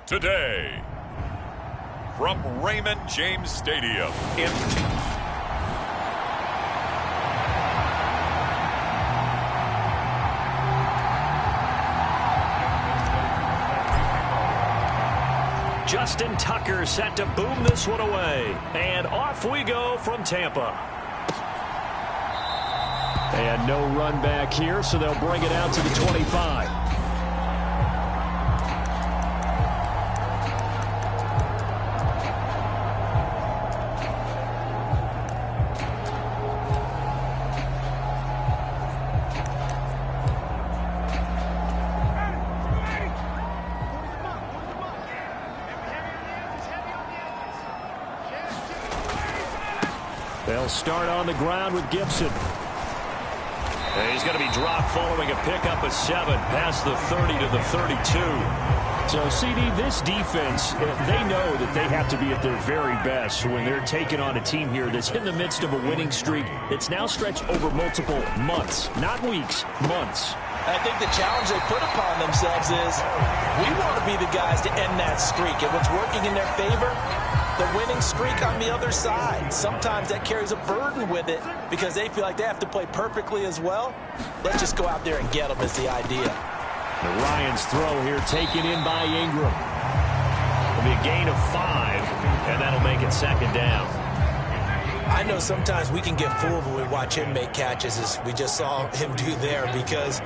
Today, from Raymond James Stadium in Justin Tucker set to boom this one away. And off we go from Tampa. And no run back here, so they'll bring it out to the 25. They'll start on the ground with Gibson. And he's going to be dropped following a pickup of 7 past the 30 to the 32. So, CD, this defense, they know that they have to be at their very best when they're taking on a team here that's in the midst of a winning streak. It's now stretched over multiple months, not weeks, months. I think the challenge they put upon themselves is we want to be the guys to end that streak. And what's working in their favor? The winning streak on the other side. Sometimes that carries a burden with it because they feel like they have to play perfectly as well. Let's just go out there and get them is the idea. The Ryans throw here taken in by Ingram. It'll be a gain of 5, and that'll make it second down. I know sometimes we can get fooled when we watch him make catches as we just saw him do there because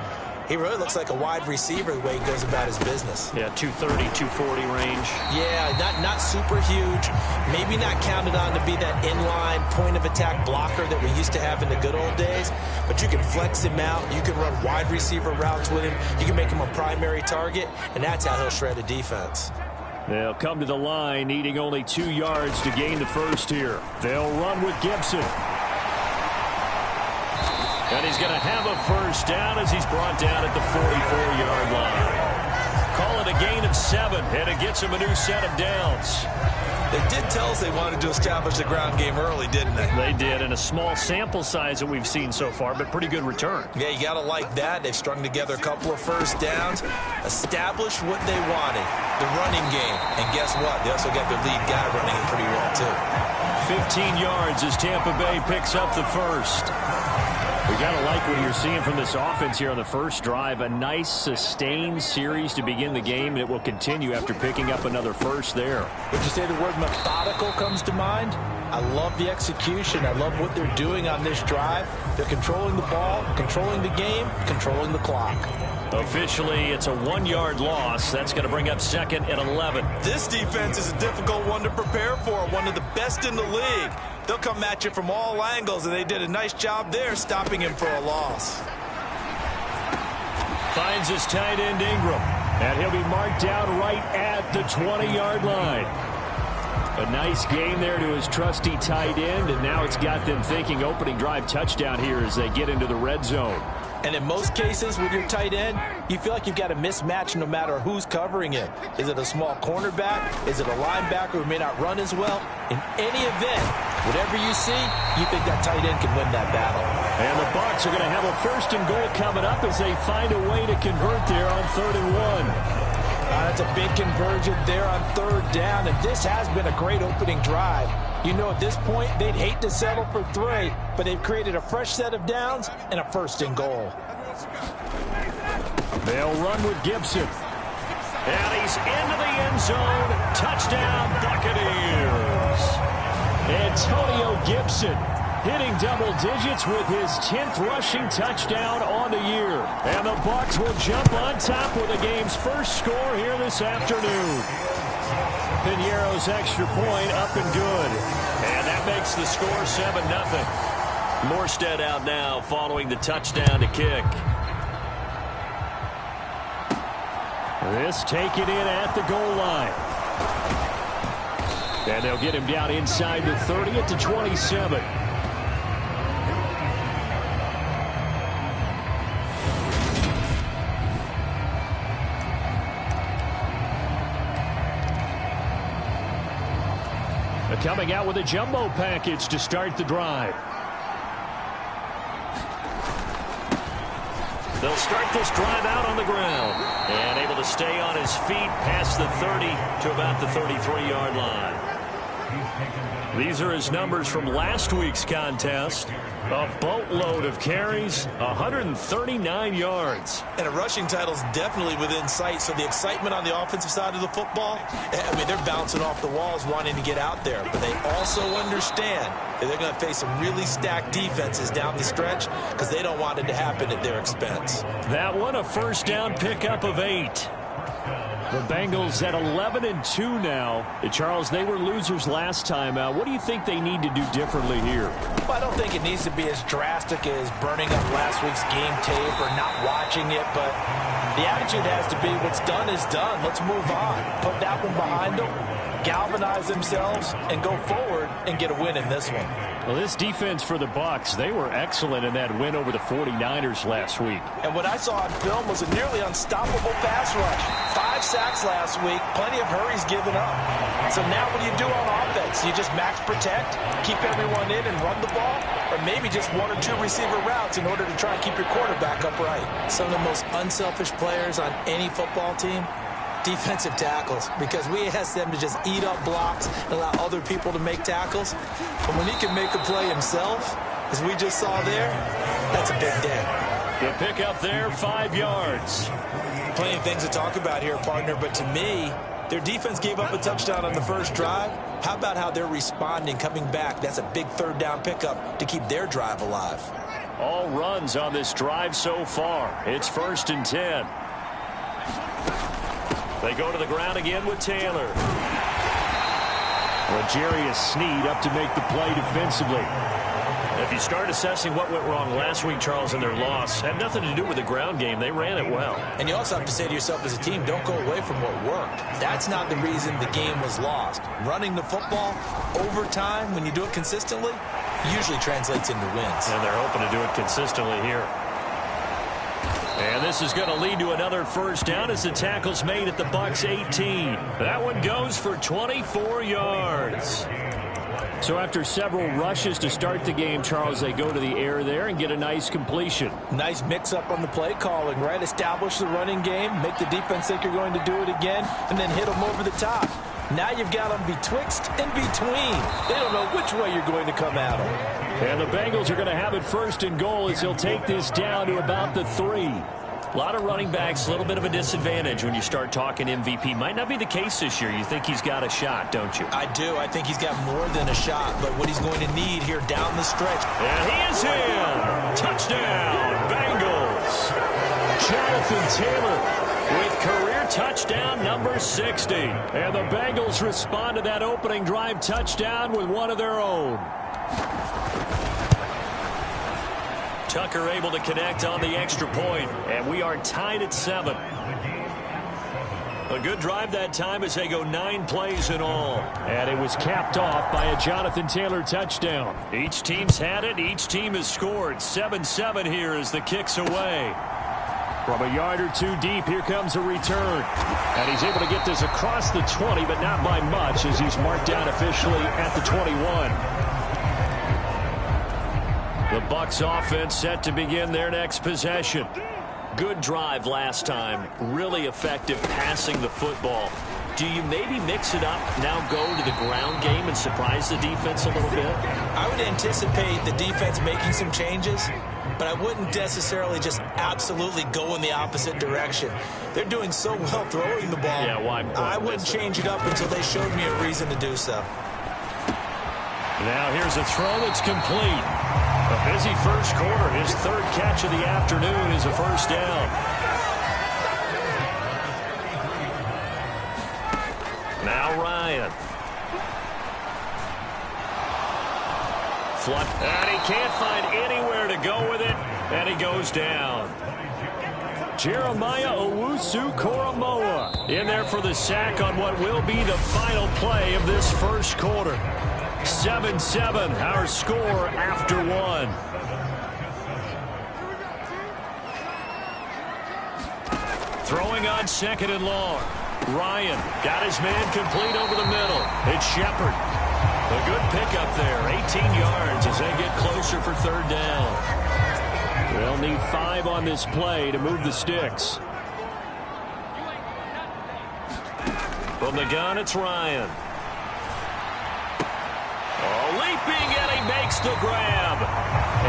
he really looks like a wide receiver the way he goes about his business. Yeah, 230, 240 range. Yeah, not super huge. Maybe not counted on to be that inline point-of-attack blocker that we used to have in the good old days. But you can flex him out. You can run wide receiver routes with him. You can make him a primary target, and that's how he'll shred a defense. They'll come to the line, needing only 2 yards to gain the first here. They'll run with Gibson. And he's going to have a first down as he's brought down at the 44-yard line. Call it a gain of 7, and it gets him a new set of downs. They did tell us they wanted to establish the ground game early, didn't they? They did, and a small sample size that we've seen so far, but pretty good return. Yeah, you got to like that. They've strung together a couple of first downs, established what they wanted, the running game. And guess what? They also got their lead guy running it pretty well, too. 15 yards as Tampa Bay picks up the first. We got to like what you're seeing from this offense here on the first drive. A nice, sustained series to begin the game, and it will continue after picking up another first there. Would you say the word methodical comes to mind? I love the execution. I love what they're doing on this drive. They're controlling the ball, controlling the game, controlling the clock. Officially, it's a 1-yard loss. That's going to bring up second and 11. This defense is a difficult one to prepare for, one of the best in the league. They'll come at you from all angles, and they did a nice job there stopping him for a loss. Finds his tight end Ingram, and he'll be marked down right at the 20-yard line. A nice gain there to his trusty tight end, and now it's got them thinking opening drive touchdown here as they get into the red zone. And in most cases with your tight end, you feel like you've got a mismatch no matter who's covering it. Is it a small cornerback? Is it a linebacker who may not run as well? In any event, whatever you see, you think that tight end can win that battle. And the Bucs are going to have a first and goal coming up as they find a way to convert there on 3rd and 1. That's a big conversion there on 3rd down, and this has been a great opening drive. You know, at this point, they'd hate to settle for 3, but they've created a fresh set of downs and a first and goal. They'll run with Gibson. And he's into the end zone. Touchdown, Buccaneers. Antonio Gibson hitting double digits with his 10th rushing touchdown on the year. And the Bucs will jump on top with the game's first score here this afternoon. Piñeiro's extra point up and good. And that makes the score 7-0. Morstead out now following the touchdown to kick. This taken in at the goal line. And they'll get him down inside the 30 at the 27. Coming out with a jumbo package to start the drive. They'll start this drive out on the ground. And able to stay on his feet past the 30 to about the 33-yard line. These are his numbers from last week's contest. A boatload of carries, 139 yards. And a rushing title is definitely within sight, so the excitement on the offensive side of the football, I mean, they're bouncing off the walls wanting to get out there, but they also understand that they're going to face some really stacked defenses down the stretch because they don't want it to happen at their expense. That one, a first down pickup of 8. The Bengals at 11-2 now. Charles, they were losers last time out. What do you think they need to do differently here? Well, I don't think it needs to be as drastic as burning up last week's game tape or not watching it, but the attitude has to be what's done is done. Let's move on. Put that one behind them, galvanize themselves, and go forward and get a win in this one. Well, this defense for the Bucs, they were excellent in that win over the 49ers last week. And what I saw on film was a nearly unstoppable pass rush. 5 sacks last week, plenty of hurries given up. So now what do you do on offense? You just max protect, keep everyone in and run the ball, or maybe just 1 or 2 receiver routes in order to try and keep your quarterback upright. Some of the most unselfish players on any football team, defensive tackles, because we ask them to just eat up blocks and allow other people to make tackles. But when he can make a play himself, as we just saw there, that's a big day. The pick up there, 5 yards. Plenty of things to talk about here, partner, but to me, their defense gave up a touchdown on the first drive. How about how they're responding, coming back? That's a big third down pickup to keep their drive alive. All runs on this drive so far. It's 1st and 10. They go to the ground again with Taylor. L'Jarius Sneed up to make the play defensively. If you start assessing what went wrong last week, Charles, in their loss, had nothing to do with the ground game. They ran it well. And you also have to say to yourself as a team, don't go away from what worked. That's not the reason the game was lost. Running the football over time, when you do it consistently, usually translates into wins. And they're hoping to do it consistently here. And this is going to lead to another first down as the tackle's made at the Bucs 18. That one goes for 24 yards. So after several rushes to start the game, Charles, they go to the air there and get a nice completion. Nice mix-up on the play calling, right? Establish the running game, make the defense think you're going to do it again, and then hit them over the top. Now you've got them betwixt and between. They don't know which way you're going to come at them. And the Bengals are going to have it 1st and goal as they'll take this down to about the 3. A lot of running backs, a little bit of a disadvantage when you start talking MVP. Might not be the case this year. You think he's got a shot, don't you? I do. I think he's got more than a shot, but what he's going to need here down the stretch. And he is in. Touchdown, Bengals. Jonathan Taylor with career touchdown number 60. And the Bengals respond to that opening drive touchdown with one of their own. Tucker able to connect on the extra point, and we are tied at 7. A good drive that time as they go 9 plays in all. And it was capped off by a Jonathan Taylor touchdown. Each team's had it. Each team has scored. 7-7 here as the kick's away. From a yard or 2 deep, here comes a return. And he's able to get this across the 20, but not by much as he's marked down officially at the 21. The Bucs offense set to begin their next possession. Good drive last time. Really effective passing the football. Do you maybe mix it up, now go to the ground game and surprise the defense a little bit? I would anticipate the defense making some changes, but I wouldn't necessarily just absolutely go in the opposite direction. They're doing so well throwing the ball. Yeah, why I wouldn't change it up until they showed me a reason to do so. Now here's a throw that's complete. A busy first quarter. His 3rd catch of the afternoon is a first down. Now Ryan. And he can't find anywhere to go with it, and he goes down. Jeremiah Owusu-Koramoah in there for the sack on what will be the final play of this first quarter. 7-7, our score after 1. Throwing on 2nd and long. Ryan got his man complete over the middle. It's Shepard. A good pickup there. 18 yards as they get closer for 3rd down. They'll need 5 on this play to move the sticks. From the gun, it's Ryan. Oh, leaping, and he makes the grab.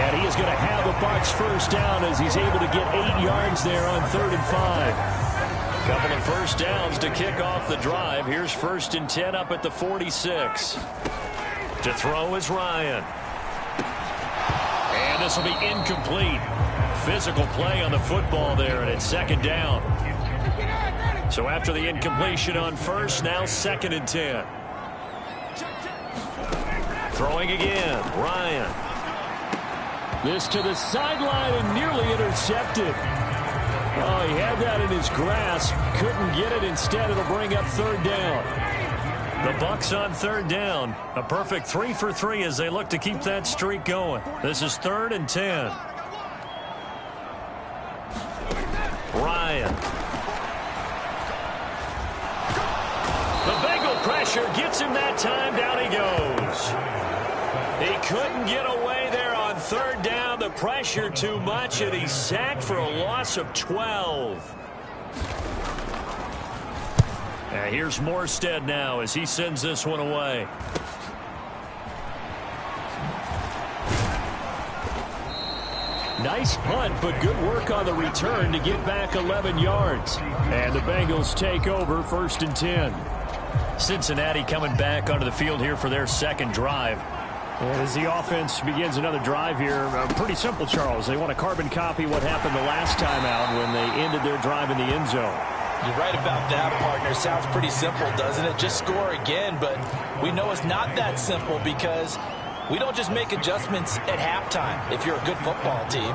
And he is going to have the Bucs first down as he's able to get 8 yards there on 3rd and 5. Couple of first downs to kick off the drive. Here's 1st and 10 up at the 46. To throw is Ryan. And this will be incomplete. Physical play on the football there, and it's 2nd down. So after the incompletion on 1st, now 2nd and 10. Throwing again, Ryan. This to the sideline and nearly intercepted. Oh, he had that in his grasp. Couldn't get it. Instead, it'll bring up 3rd down. The Bucs on 3rd down. A perfect 3 for 3 as they look to keep that streak going. This is 3rd and 10. Ryan. The Bengal pressure gets him that time. Down he goes. He couldn't get away there on 3rd down. The pressure too much, and he's sacked for a loss of 12. And here's Morstead now as he sends this one away. Nice punt, but good work on the return to get back 11 yards. And the Bengals take over 1st and 10. Cincinnati coming back onto the field here for their 2nd drive. And as the offense begins another drive here, pretty simple, Charles. They want to carbon copy what happened the last time out when they ended their drive in the end zone. You're right about that, partner. Sounds pretty simple, doesn't it? Just score again, but we know it's not that simple because we don't just make adjustments at halftime if you're a good football team.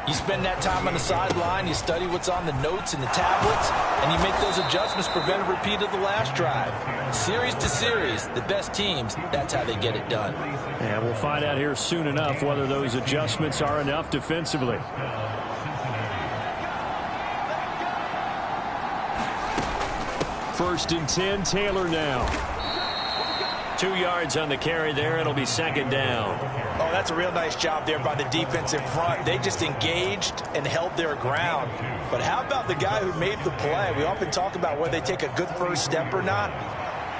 You spend that time on the sideline, you study what's on the notes and the tablets, and you make those adjustments, prevent a repeat of the last drive. Series to series, the best teams, that's how they get it done. And we'll find out here soon enough whether those adjustments are enough defensively. First and 10, Taylor now. 2 yards on the carry there. It'll be 2nd down. Oh, that's a real nice job there by the defense in front. They just engaged and held their ground. But how about the guy who made the play? We often talk about whether they take a good first step or not.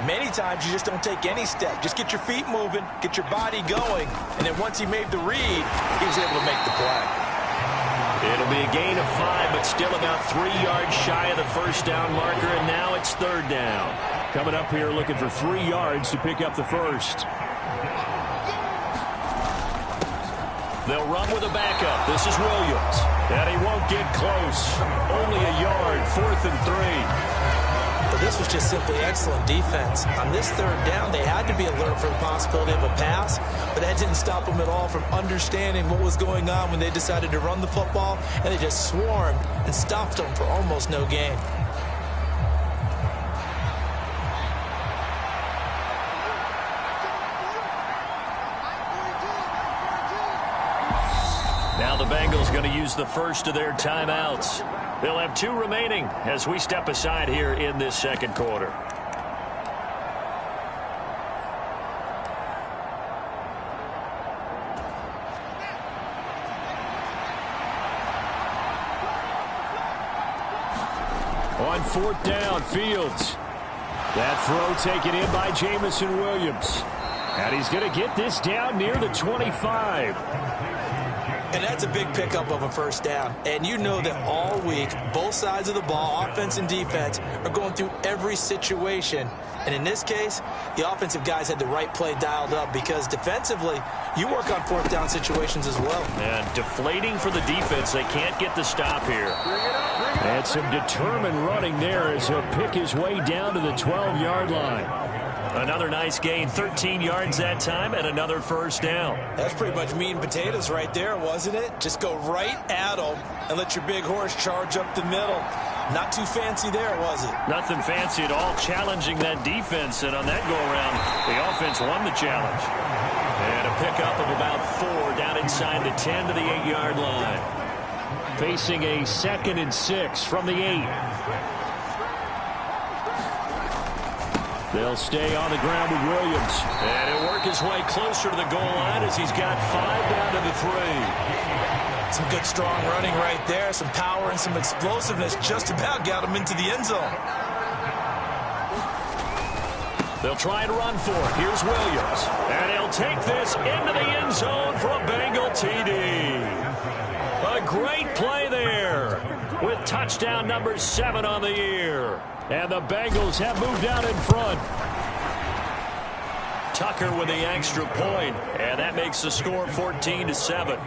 Many times you just don't take any step. Just get your feet moving, get your body going, and then once he made the read, he was able to make the play. It'll be a gain of 5, but still about 3 yards shy of the first down marker, and now it's 3rd down. Coming up here looking for 3 yards to pick up the first. They'll run with a backup. This is Williams. And he won't get close. Only a yard, 4th and 3. But this was just simply excellent defense. On this 3rd down, they had to be alert for the possibility of a pass, but that didn't stop them at all from understanding what was going on when they decided to run the football, and they just swarmed and stopped them for almost no gain. Now the Bengals going to use the first of their timeouts. They'll have 2 remaining as we step aside here in this 2nd quarter. On 4th down, Fields. That throw taken in by Jamison Williams. And he's going to get this down near the 25. And that's a big pickup of a first down. And you know that all week, both sides of the ball, offense and defense, are going through every situation. And in this case, the offensive guys had the right play dialed up because defensively, you work on 4th down situations as well. And deflating for the defense. They can't get the stop here. And some determined running there as he'll pick his way down to the 12-yard line. Another nice gain, 13 yards that time, and another first down. That's pretty much meat and potatoes right there, wasn't it? Just go right at them and let your big horse charge up the middle. Not too fancy there, was it? Nothing fancy at all, challenging that defense, and on that go-around, the offense won the challenge. And a pickup of about 4 down inside the 10 to the 8-yard line. Facing a 2nd and 6 from the 8. They'll stay on the ground with Williams. And he'll work his way closer to the goal line as he's got 5 down to the 3. Some good, strong running right there. Some power and some explosiveness just about got him into the end zone. They'll try and run for it. Here's Williams. And he'll take this into the end zone for a Bengal TD. A great play there with touchdown number 7 on the year. And the Bengals have moved out in front. Tucker with the extra point, and that makes the score 14-7.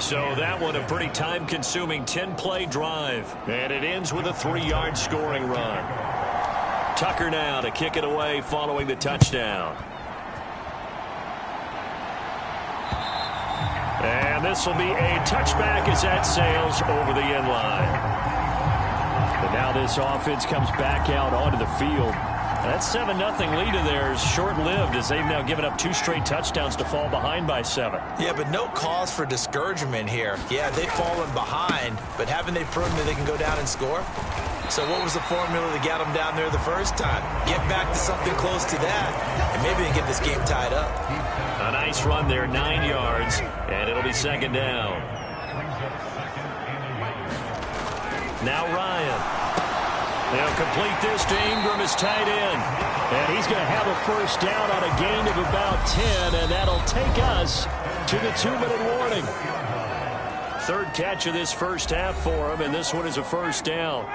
So that one a pretty time-consuming 10-play drive, and it ends with a 3-yard scoring run. Tucker now to kick it away following the touchdown. And this will be a touchback as that sails over the end line. And now this offense comes back out onto the field. That 7-0 lead of theirs short-lived as they've now given up 2 straight touchdowns to fall behind by 7. Yeah, but no cause for discouragement here. Yeah, they've fallen behind, but haven't they proven that they can go down and score? So what was the formula that got them down there the first time? Get back to something close to that, and maybe they can get this game tied up. A nice run there, 9 yards, and it'll be 2nd down. Now Ryan. They'll complete this to Ingram as tight end. And he's going to have a first down on a gain of about 10, and that'll take us to the 2-minute warning. 3rd catch of this first half for him, and this one is a first down.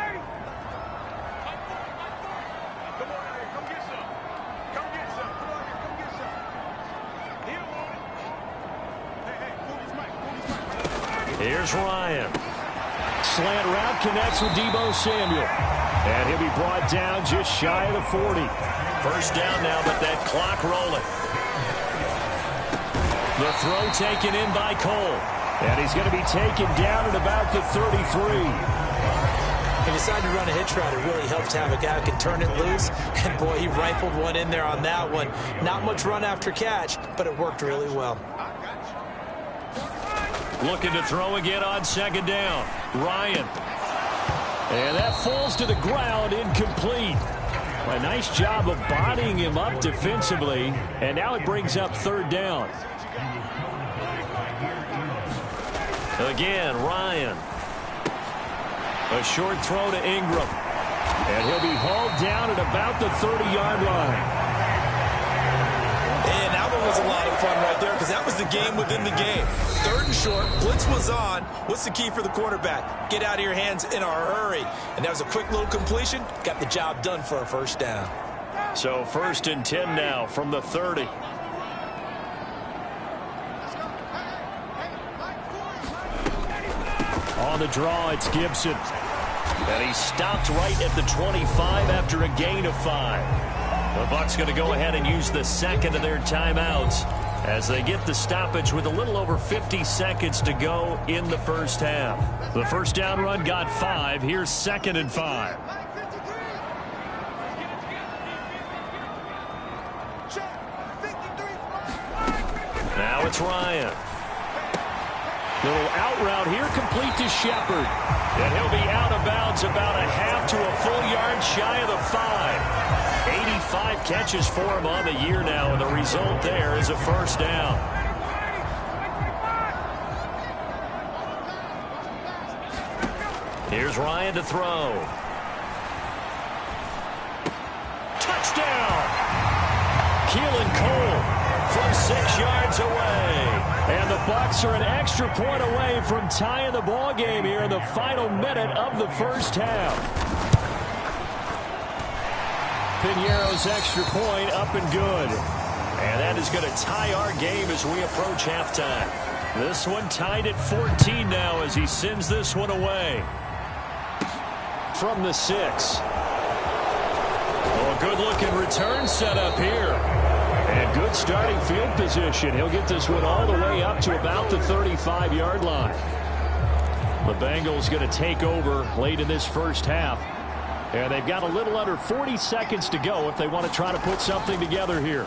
Here's Ryan. Slant route connects with Deebo Samuel. And he'll be brought down just shy of the 40. First down now, but that clock rolling. The throw taken in by Cole. And he's going to be taken down at about the 33. He decided to run a hitch route. It really helps to have a guy who can turn it loose. And, boy, he rifled one in there on that one. Not much run after catch, but it worked really well. Looking to throw again on 2nd down. Ryan. And that falls to the ground, incomplete. A nice job of bodying him up defensively. And now it brings up 3rd down. Again, Ryan. A short throw to Ingram. And he'll be hauled down at about the 30-yard line. And that one was a lot of fun right there because that was the game within the game. 3rd and short, blitz was on. What's the key for the quarterback? Get out of your hands in a hurry. And that was a quick little completion. Got the job done for a first down. So 1st and 10 now from the 30. On the draw, it's Gibson. And he stopped right at the 25 after a gain of 5. The Bucs going to go ahead and use the 2nd of their timeouts as they get the stoppage with a little over 50 seconds to go in the first half. The first down run got 5. Here's 2nd and 5. Now it's Ryan. Little out route here, complete to Shepard. And he'll be out of bounds about a half to a full yard shy of the 5. 85 catches for him on the year now, and the result there is a first down. Here's Ryan to throw. Touchdown! Keelan Cole from 6 yards away. And the Bucs are an extra point away from tying the ball game here in the final minute of the first half. Piñeiro's extra point up and good. And that is going to tie our game as we approach halftime. This one tied at 14 now as he sends this one away. From the 6. Oh, a good-looking return set up here. And good starting field position. He'll get this one all the way up to about the 35-yard line. The Bengals going to take over late in this first half. And they've got a little under 40 seconds to go if they want to try to put something together here.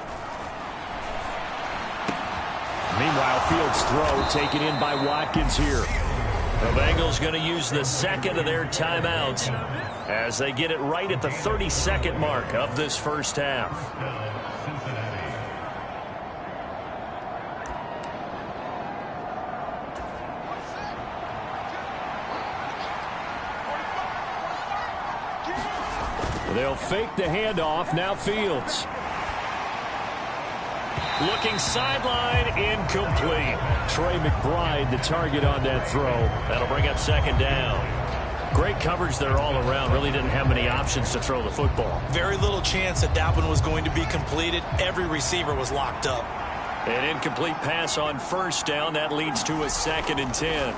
Meanwhile, Fields' throw taken in by Watkins here. The Bengals going to use the 2nd of their timeouts as they get it right at the 32nd mark of this first half. They'll fake the handoff. Now Fields. Looking sideline, incomplete. Trey McBride, the target on that throw. That'll bring up second down. Great coverage there all around. Really didn't have many options to throw the football. Very little chance that one was going to be completed. Every receiver was locked up. An incomplete pass on first down. That leads to a 2nd and 10.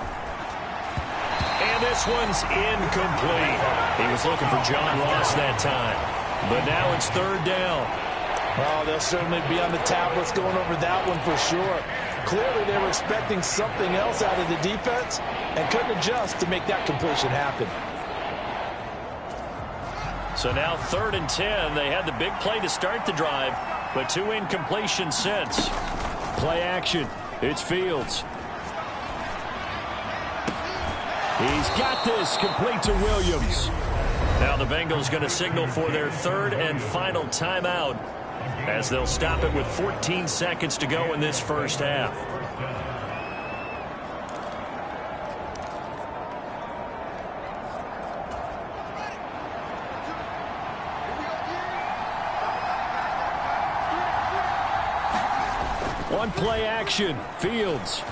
And this one's incomplete. He was looking for John Ross that time. But now it's 3rd down. Oh, they'll certainly be on the tablets going over that one for sure. Clearly they were expecting something else out of the defense and couldn't adjust to make that completion happen. So now 3rd and 10. They had the big play to start the drive, but 2 incompletions since. Play action. It's Fields. He's got this complete to Williams. Now the Bengals going to signal for their 3rd and final timeout as they'll stop it with 14 seconds to go in this first half. One play action. Fields.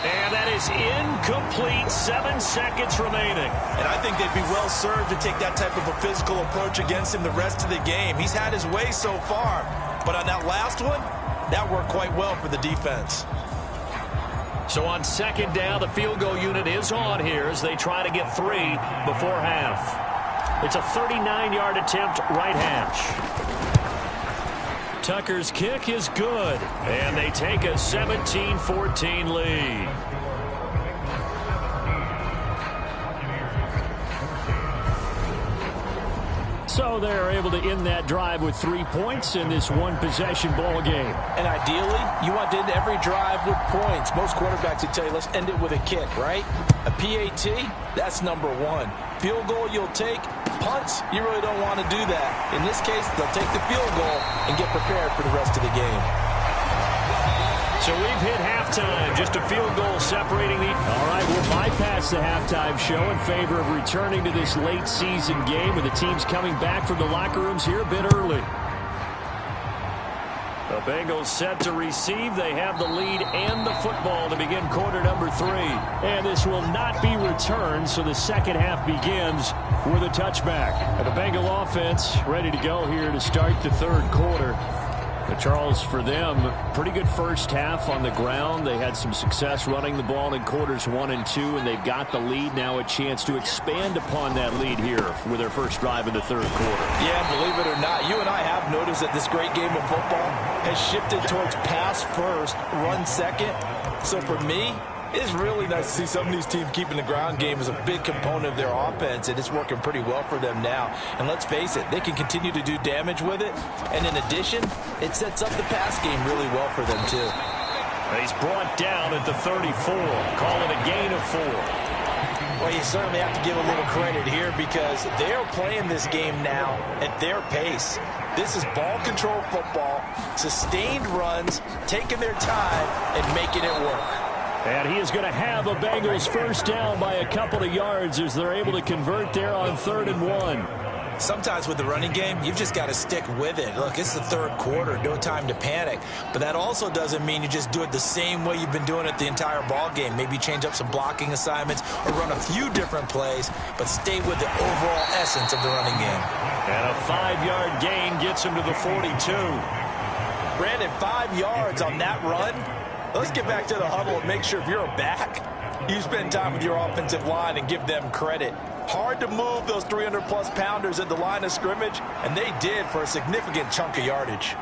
And that is incomplete. 7 seconds remaining. And I think they'd be well served to take that type of a physical approach against him the rest of the game. He's had his way so far. But on that last one, that worked quite well for the defense. So on 2nd down, the field goal unit is on here as they try to get 3 before half. It's a 39-yard attempt, right hash. Tucker's kick is good, and they take a 17-14 lead. So they're able to end that drive with 3 points in this one-possession ball game. And ideally, you want to end every drive with points. Most quarterbacks would tell you, let's end it with a kick, right? A PAT, that's number 1. Field goal you'll take. Punts, you really don't want to do that. In this case, they'll take the field goal and get prepared for the rest of the game. So we've hit halftime. Just a field goal separating the... All right, we'll bypass the halftime show in favor of returning to this late season game with the teams coming back from the locker rooms here a bit early. The Bengals set to receive. They have the lead and the football to begin quarter number 3. And this will not be returned, so the second half begins with a touchback. And the Bengal offense ready to go here to start the 3rd quarter. But Charles, for them, pretty good first half on the ground. They had some success running the ball in quarters 1 and 2, and they've got the lead now, a chance to expand upon that lead here with their first drive in the 3rd quarter. Yeah, believe it or not, you and I have noticed that this great game of football has shifted towards pass first, run second. So for me, it's really nice to see some of these teams keeping the ground game as a big component of their offense, and it's working pretty well for them now. And let's face it, they can continue to do damage with it. And in addition, it sets up the pass game really well for them, too. He's brought down at the 34. Call it a gain of 4. Well, you certainly have to give a little credit here because they're playing this game now at their pace. This is ball control football, sustained runs, taking their time, and making it work. And he is going to have a Bengals first down by a couple of yards as they're able to convert there on 3rd and 1. Sometimes with the running game, you've just got to stick with it. Look, it's the 3rd quarter, no time to panic. But that also doesn't mean you just do it the same way you've been doing it the entire ball game. Maybe change up some blocking assignments or run a few different plays, but stay with the overall essence of the running game. And a 5-yard gain gets him to the 42. Brandon, 5 yards on that run. Let's get back to the huddle and make sure if you're a back, you spend time with your offensive line and give them credit. Hard to move those 300-plus pounders at the line of scrimmage, and they did for a significant chunk of yardage.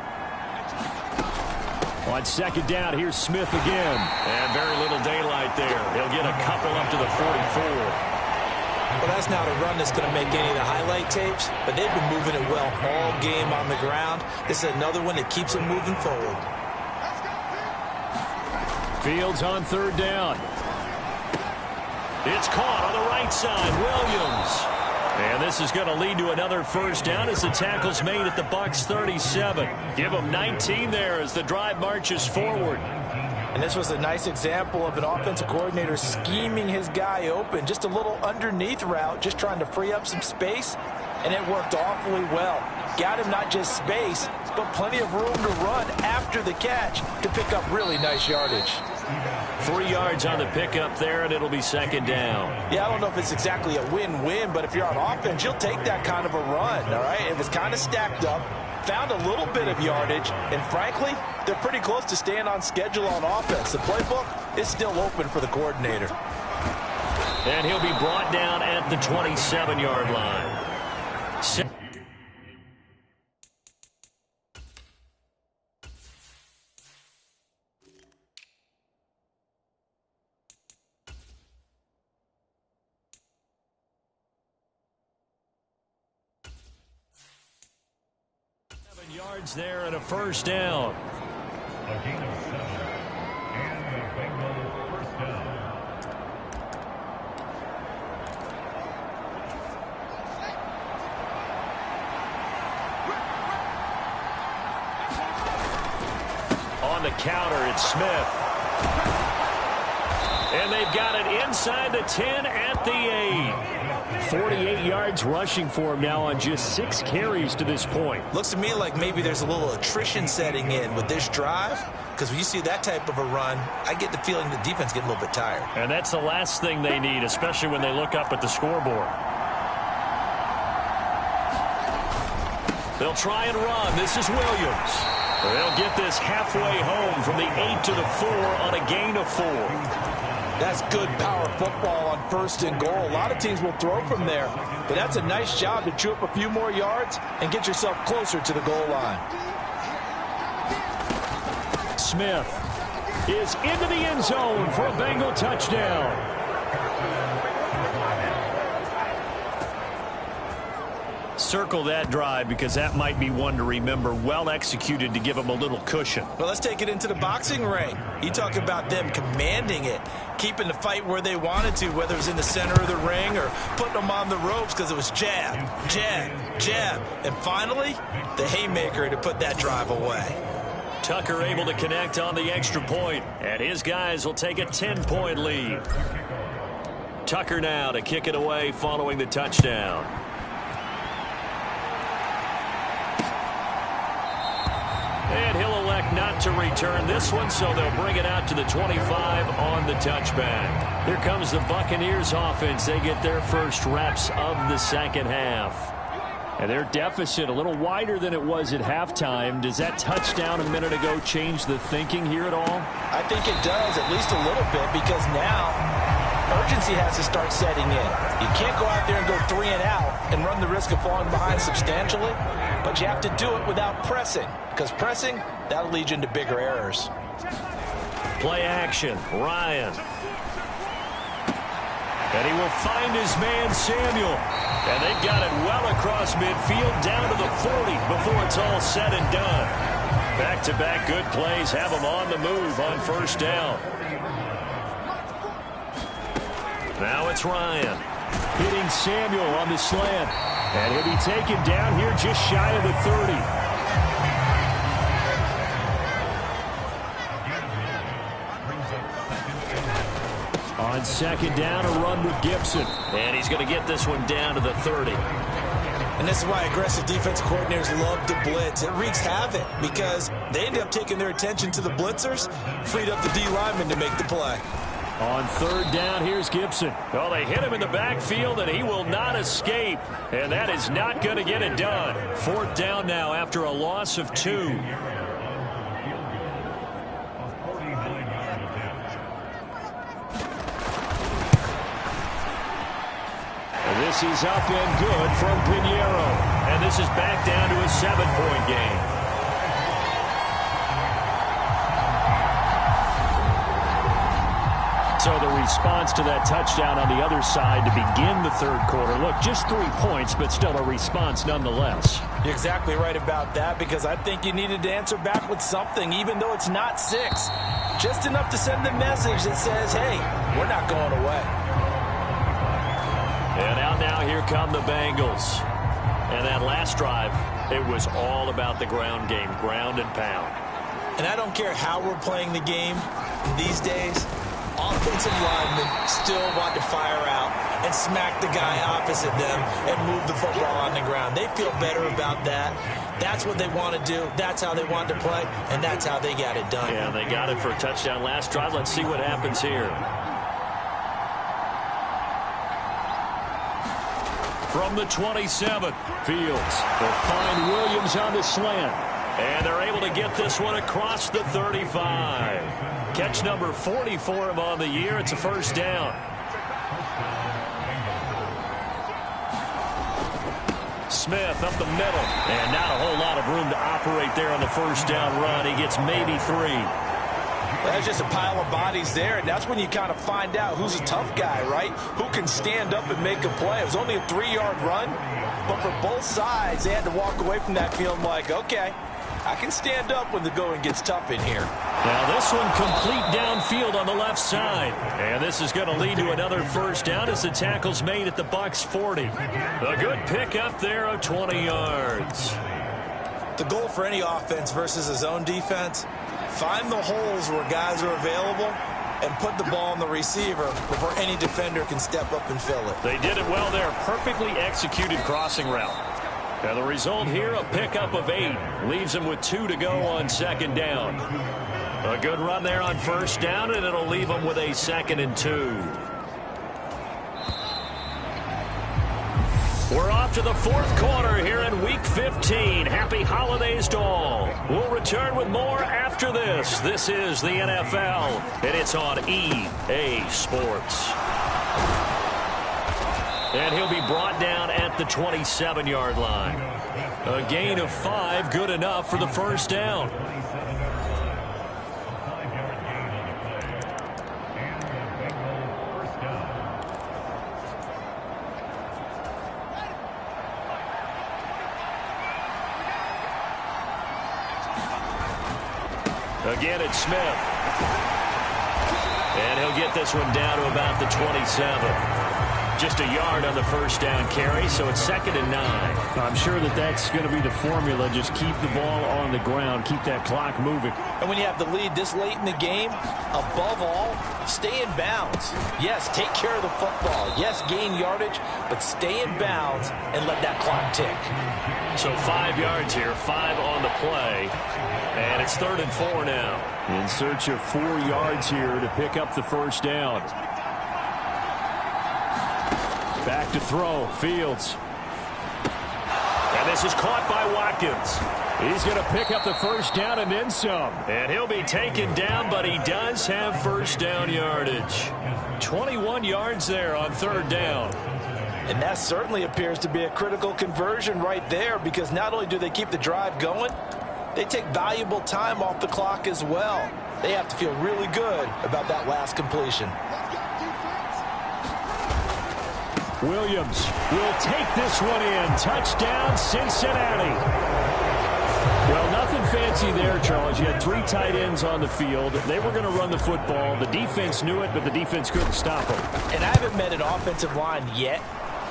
On 2nd down, here's Smith again. And very little daylight there. He'll get a couple up to the 44. Well, that's not a run that's going to make any of the highlight tapes, but they've been moving it well all game on the ground. This is another one that keeps them moving forward. Fields on 3rd down. It's caught on the right side. Williams. And this is going to lead to another first down as the tackle's made at the Bucs 37. Give them 19 there as the drive marches forward. And this was a nice example of an offensive coordinator scheming his guy open. Just a little underneath route, just trying to free up some space, and it worked awfully well. Got him not just space, but plenty of room to run after the catch to pick up really nice yardage. 3 yards on the pickup there, and it'll be second down. Yeah, I don't know if it's exactly a win-win, but if you're on offense, you'll take that kind of a run, all right? It was kind of stacked up, found a little bit of yardage, and frankly, they're pretty close to staying on schedule on offense. The playbook is still open for the coordinator. And he'll be brought down at the 27-yard line. 7 yards there and a first down. A gain of 7, and the Bengals first down. On the counter, it's Smith. And they've got it inside the 10 at the 8. 48 yards rushing for him now on just 6 carries to this point. Looks to me like maybe there's a little attrition setting in with this drive, because when you see that type of a run, I get the feeling the defense get a little bit tired. And that's the last thing they need, especially when they look up at the scoreboard. They'll try and run. This is Williams. They'll get this halfway home from the 8 to the 4 on a gain of 4. That's good power football on 1st and goal. A lot of teams will throw from there, but that's a nice job to chew up a few more yards and get yourself closer to the goal line. Smith is into the end zone for a Bengal touchdown. Circle that drive because that might be one to remember. Well executed to give him a little cushion. Well, let's take it into the boxing ring. You talk about them commanding it, keeping the fight where they wanted to, whether it was in the center of the ring or putting them on the ropes, because it was jab, jab, jab. And finally, the haymaker to put that drive away. Tucker able to connect on the extra point, and his guys will take a 10-point lead. Tucker now to kick it away following the touchdown. And he'll elect not to return this one, so they'll bring it out to the 25 on the touchback. Here comes the Buccaneers offense. They get their first reps of the second half. And their deficit a little wider than it was at halftime. Does that touchdown a minute ago change the thinking here at all? I think it does, at least a little bit, because now urgency has to start setting in. You can't go out there and go 3 and out and run the risk of falling behind substantially, but you have to do it without pressing, because pressing, that'll lead you into bigger errors. Play action, Ryan. And he will find his man, Samuel. And they've got it well across midfield down to the 40 before it's all said and done. Back-to-back good plays have them on the move on first down. Now it's Ryan. Hitting Samuel on the slant. And he'll be taken down here just shy of the 30. On second down, a run with Gibson. And he's going to get this one down to the 30. And this is why aggressive defense coordinators love to blitz. It wreaks havoc because they end up taking their attention to the blitzers, freed up the D lineman to make the play. On third down, here's Gibson. Well, they hit him in the backfield, and he will not escape. And that is not going to get it done. Fourth down now after a loss of 2. This is up and good from Pinheiro. And this is back down to a 7-point game. So the response to that touchdown on the other side to begin the third quarter. Look, just 3 points, but still a response nonetheless. You're exactly right about that, because I think you needed to answer back with something, even though it's not 6. Just enough to send the message that says, hey, we're not going away. And out now, here come the Bengals. And that last drive, it was all about the ground game, ground and pound. And I don't care how we're playing the game these days, offensive linemen still want to fire out and smack the guy opposite them and move the football on the ground. They feel better about that. That's what they want to do. That's how they want to play, and that's how they got it done. Yeah, they got it for a touchdown last drive. Let's see what happens here. From the 27, Fields will find Williams on the slant. And they're able to get this one across the 35. Catch number 40 for him on the year. It's a first down. Smith up the middle. And not a whole lot of room to operate there on the first down run. He gets maybe 3. There's just a pile of bodies there, and that's when you kind of find out who's a tough guy, right? Who can stand up and make a play. It was only a 3-yard run, but for both sides, they had to walk away from that feeling like, okay, I can stand up when the going gets tough in here. Now this one complete downfield on the left side. And this is going to lead to another first down as the tackle's made at the Bucs 40. A good pickup there of 20 yards. The goal for any offense versus a zone defense, find the holes where guys are available and put the ball on the receiver before any defender can step up and fill it. They did it well there. Perfectly executed crossing route. And the result here, a pickup of 8. Leaves him with 2 to go on second down. A good run there on first down, and it'll leave him with a 2nd and 2. We're off to the 4th quarter here in Week 15. Happy holidays to all. We'll return with more after this. This is the NFL, and it's on EA Sports. And he'll be brought down at the 27-yard line. A gain of 5, good enough for the first down. Again, it's Smith. And he'll get this one down to about the 27. Just a yard on the first down carry, so it's 2nd and 9. I'm sure that's going to be the formula. Just keep the ball on the ground. Keep that clock moving. And when you have the lead this late in the game, above all, stay in bounds. Yes, take care of the football. Yes, gain yardage, but stay in bounds and let that clock tick. So 5 yards here, 5 on the play. And it's 3rd and 4 now. In search of 4 yards here to pick up the first down. Back to throw, Fields. And this is caught by Watkins. He's going to pick up the first down and then some. And he'll be taken down, but he does have first down yardage. 21 yards there on 3rd down. And that certainly appears to be a critical conversion right there, because not only do they keep the drive going, they take valuable time off the clock as well. They have to feel really good about that last completion. Williams will take this one in. Touchdown, Cincinnati. Well, nothing fancy there, Charles. You had 3 tight ends on the field. They were going to run the football. The defense knew it, but the defense couldn't stop them. And I haven't met an offensive line yet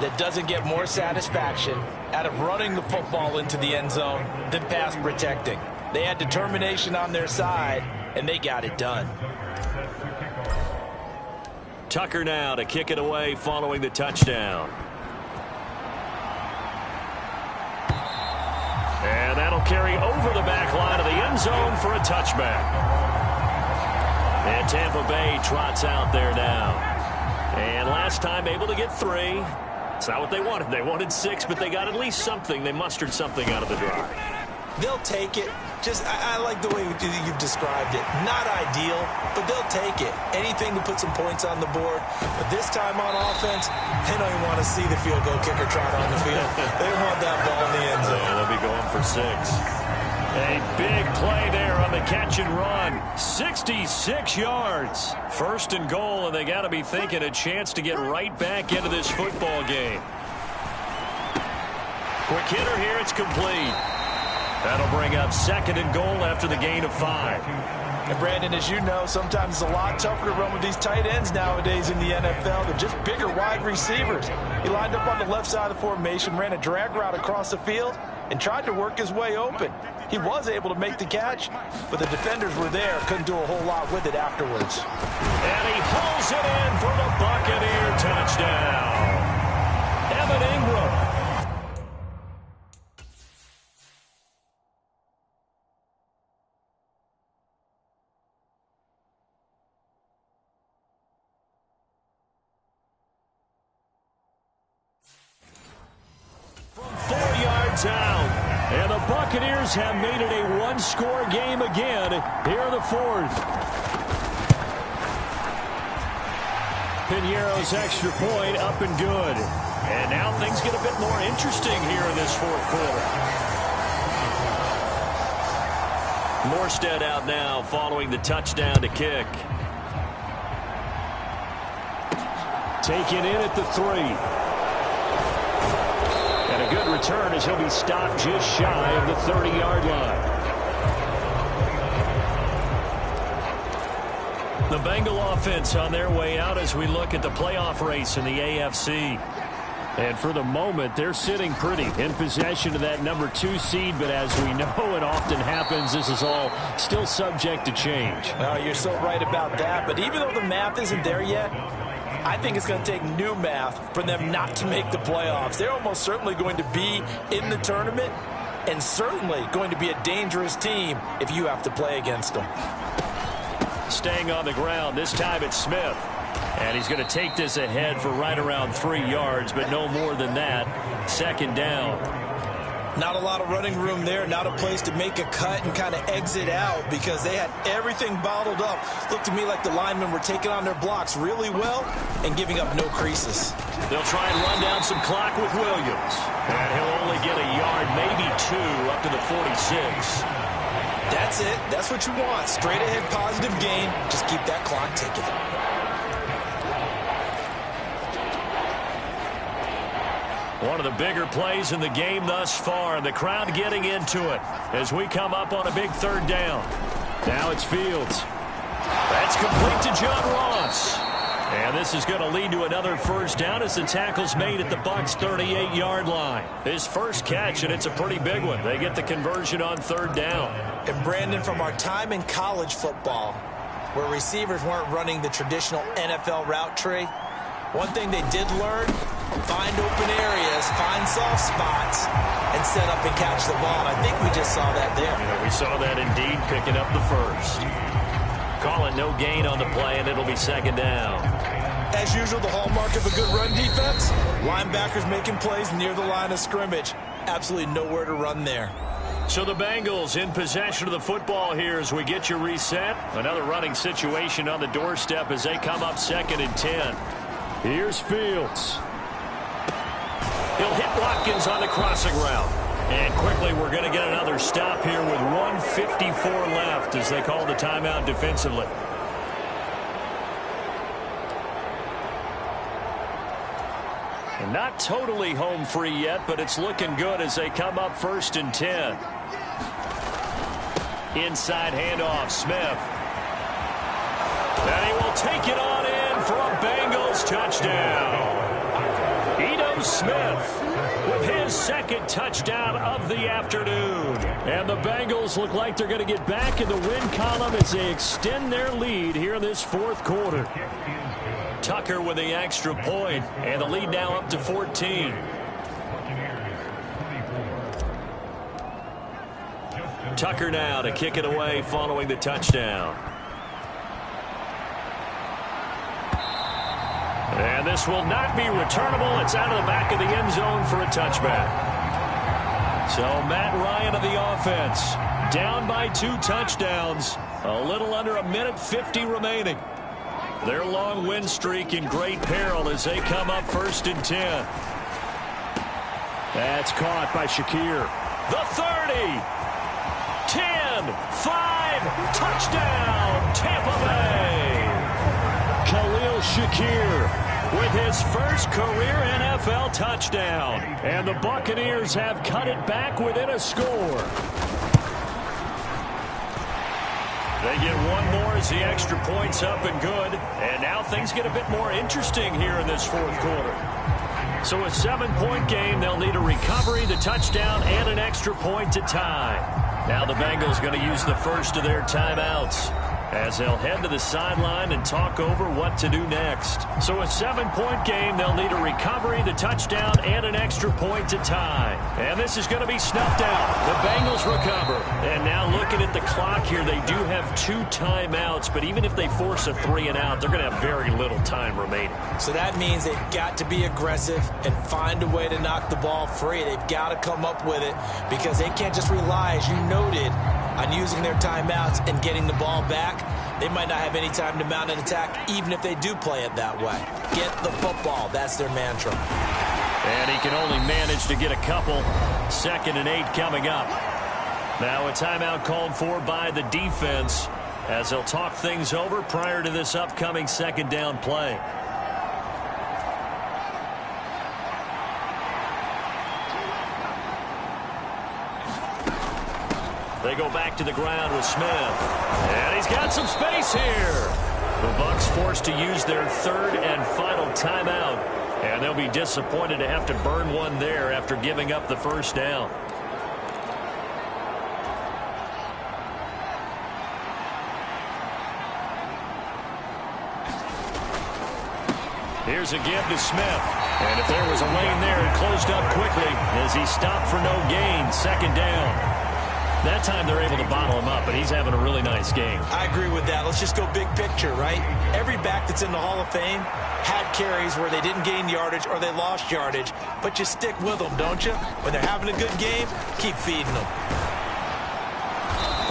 that doesn't get more satisfaction out of running the football into the end zone than pass protecting. They had determination on their side, and they got it done. Tucker now to kick it away following the touchdown. And that'll carry over the back line of the end zone for a touchback. And Tampa Bay trots out there now. And last time able to get 3. It's not what they wanted. They wanted 6, but they got at least something. They mustered something out of the drive. They'll take it. I like the way you've described it. Not ideal, but they'll take it. Anything to put some points on the board. But this time on offense, they don't even want to see the field goal kicker trot on the field. They want that ball in the end zone. Yeah, they'll be going for 6. A big play there on the catch and run. 66 yards. 1st and goal, and they got to be thinking a chance to get right back into this football game. Quick hitter here. It's complete. That'll bring up 2nd and goal after the gain of 5. And Brandon, as you know, sometimes it's a lot tougher to run with these tight ends nowadays in the NFL. They're just bigger wide receivers. He lined up on the left side of the formation, ran a drag route across the field, and tried to work his way open. He was able to make the catch, but the defenders were there, couldn't do a whole lot with it afterwards. And he pulls it in for the Buccaneer touchdown. Evan Ingram. From 4 yards out. And the Buccaneers have made it a one-score game again here in the fourth. Piñeiro's extra point up and good. And now things get a bit more interesting here in this fourth quarter. Morstead out now following the touchdown to kick. Taken in at the 3. And a good return as he'll be stopped just shy of the 30-yard line. The Bengal offense on their way out as we look at the playoff race in the AFC. And for the moment, they're sitting pretty in possession of that number 2 seed. But as we know it often happens, this is all still subject to change. Oh, you're so right about that. But even though the math isn't there yet, I think it's going to take new math for them not to make the playoffs. They're almost certainly going to be in the tournament and certainly going to be a dangerous team if you have to play against them. Staying on the ground, this time it's Smith. And he's going to take this ahead for right around 3 yards, but no more than that. Second down. Not a lot of running room there, not a place to make a cut and kind of exit out because they had everything bottled up. Looked to me like the linemen were taking on their blocks really well and giving up no creases. They'll try and run down some clock with Williams. And he'll only get a yard, maybe 2, up to the 46. That's it. That's what you want. Straight ahead positive gain. Just keep that clock ticking. One of the bigger plays in the game thus far. The crowd getting into it as we come up on a big third down. Now it's Fields. That's complete to John Ross. And this is going to lead to another first down as the tackle's made at the Bucs' 38-yard line. His first catch, and it's a pretty big one. They get the conversion on third down. And Brandon, from our time in college football, where receivers weren't running the traditional NFL route tree, one thing they did learn, find open areas, find soft spots, and set up and catch the ball. I think we just saw that there. Yeah, we saw that indeed, picking up the first. Call it no gain on the play, and it'll be second down. As usual, the hallmark of a good run defense, linebackers making plays near the line of scrimmage. Absolutely nowhere to run there. So the Bengals in possession of the football here as we get you reset. Another running situation on the doorstep as they come up 2nd and 10. Here's Fields. He'll hit Watkins on the crossing route. And quickly we're going to get another stop here with 1:54 left as they call the timeout defensively. And not totally home free yet, but it's looking good as they come up 1st and 10. Inside handoff, Smith. And he will take it on in for a Bengals touchdown. Ito Smith with his second touchdown of the afternoon. And the Bengals look like they're going to get back in the win column as they extend their lead here in this fourth quarter. Tucker with the extra point, and the lead now up to 14. Tucker now to kick it away following the touchdown. And this will not be returnable. It's out of the back of the end zone for a touchback. So Matt Ryan of the offense down by 2 touchdowns. A little under 1:50 remaining. Their long win streak in great peril as they come up 1st and 10. That's caught by Shakir. The 30. 10. 5. Touchdown. Tampa Bay. Khalil Shakir with his first career NFL touchdown. And the Buccaneers have cut it back within a score. They get one more as the extra point's up and good. And now things get a bit more interesting here in this fourth quarter. So a 7-point game. They'll need a recovery, the touchdown, and an extra point to tie. Now the Bengals going to use the first of their timeouts as they'll head to the sideline and talk over what to do next. So a 7-point game. They'll need a recovery, the touchdown, and an extra point to tie. And this is going to be snuffed out. The Bengals recover. And now looking at the clock here, they do have 2 timeouts, but even if they force a 3-and-out, they're going to have very little time remaining. So that means they've got to be aggressive and find a way to knock the ball free. They've got to come up with it because they can't just rely, as you noted, on using their timeouts and getting the ball back. They might not have any time to mount an attack, even if they do play it that way. Get the football. That's their mantra. And he can only manage to get a couple. 2nd and 8 coming up. Now a timeout called for by the defense as they'll talk things over prior to this upcoming 2nd down play. They go back to the ground with Smith. And he's got some space here. The Bucs forced to use their 3rd and final timeout. And they'll be disappointed to have to burn one there after giving up the first down. Here's a give to Smith. And if there was a lane there, it closed up quickly as he stopped for no gain. 2nd down. That time they're able to bottle him up, but he's having a really nice game. I agree with that. Let's just go big picture, right? Every back that's in the Hall of Fame had carries where they didn't gain yardage or they lost yardage, but you stick with them, don't you? When they're having a good game, keep feeding them.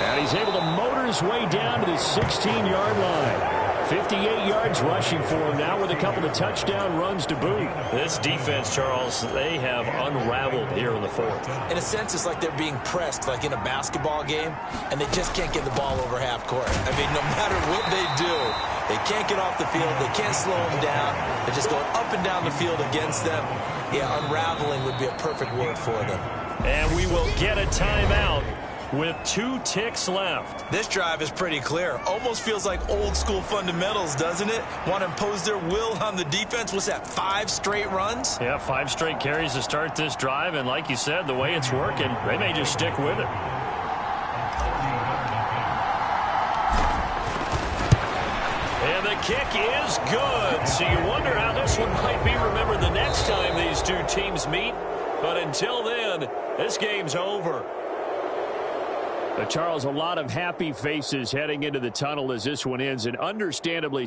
And he's able to motor his way down to the 16-yard line. 58 yards rushing for him now with a couple of touchdown runs to boot. This defense, Charles, they have unraveled here in the 4th. In a sense, it's like they're being pressed like in a basketball game, and they just can't get the ball over half court. I mean, no matter what they do, they can't get off the field. They can't slow them down. They're just going up and down the field against them. Yeah, unraveling would be a perfect word for them. And we will get a timeout with 2 ticks left. This drive is pretty clear. Almost feels like old school fundamentals, doesn't it? Want to impose their will on the defense. What's that, 5 straight runs? Yeah, 5 straight carries to start this drive. And like you said, the way it's working, they may just stick with it. And the kick is good. So you wonder how this one might be remembered the next time these 2 teams meet. But until then, this game's over. Charles, a lot of happy faces heading into the tunnel as this one ends, and understandably